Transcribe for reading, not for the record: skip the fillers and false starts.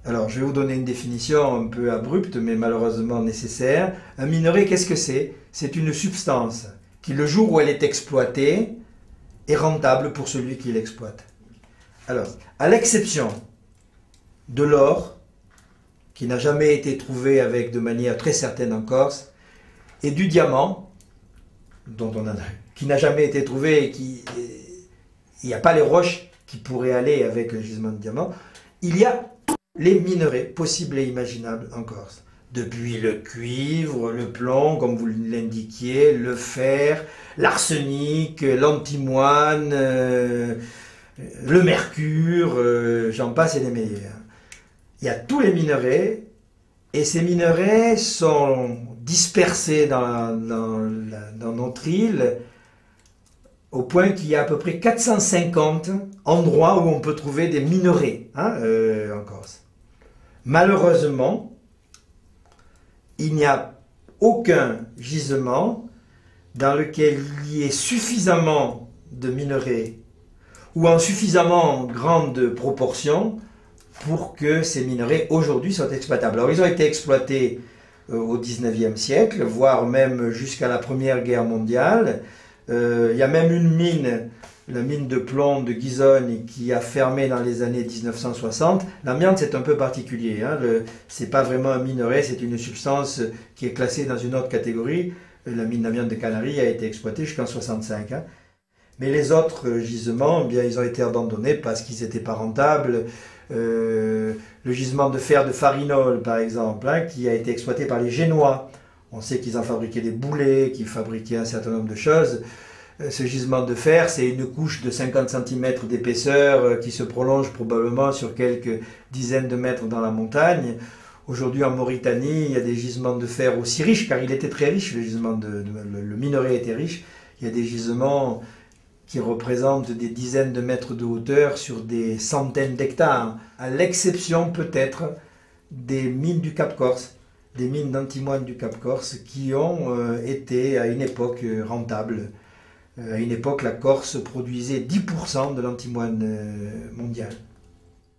Alors, je vais vous donner une définition un peu abrupte, mais malheureusement nécessaire. Un minerai, qu'est-ce que c'est? C'est une substance qui, le jour où elle est exploitée, est rentable pour celui qui l'exploite. Alors, à l'exception de l'or, qui n'a jamais été trouvé avec de manière très certaine en Corse, et du diamant, qui n'a jamais été trouvé et qui... Il n'y a pas les roches qui pourraient aller avec un gisement de diamant. Il y a les minerais possibles et imaginables en Corse. Depuis le cuivre, le plomb, comme vous l'indiquiez, le fer, l'arsenic, l'antimoine, le mercure, j'en passe et des meilleurs. Il y a tous les minerais, et ces minerais sont dispersés dans notre île, au point qu'il y a à peu près 450 endroits où on peut trouver des minerais en Corse. Malheureusement, il n'y a aucun gisement dans lequel il y ait suffisamment de minerais ou en suffisamment grande proportion pour que ces minerais aujourd'hui soient exploitables. Alors ils ont été exploités au XIXe siècle, voire même jusqu'à la Première Guerre mondiale. Il y a même une mine, la mine de plomb de Ghisone, qui a fermé dans les années 1960. L'amiante, c'est un peu particulier. C'est pas vraiment un minerai, c'est une substance qui est classée dans une autre catégorie. La mine d'amiante de Canaries a été exploitée jusqu'en 1965. Mais les autres gisements, eh bien, ils ont été abandonnés parce qu'ils n'étaient pas rentables. Le gisement de fer de Farinol, par exemple, qui a été exploité par les Génois. On sait qu'ils en fabriquaient des boulets, qu'ils fabriquaient un certain nombre de choses. Ce gisement de fer, c'est une couche de 50 cm d'épaisseur qui se prolonge probablement sur quelques dizaines de mètres dans la montagne. Aujourd'hui, en Mauritanie, il y a des gisements de fer aussi riches, car il était très riche, le minerai était riche. Il y a des gisements qui représentent des dizaines de mètres de hauteur sur des centaines d'hectares, à l'exception peut-être des mines du Cap Corse, des mines d'antimoine du Cap Corse qui ont été à une époque rentables. À une époque, la Corse produisait 10% de l'antimoine mondial.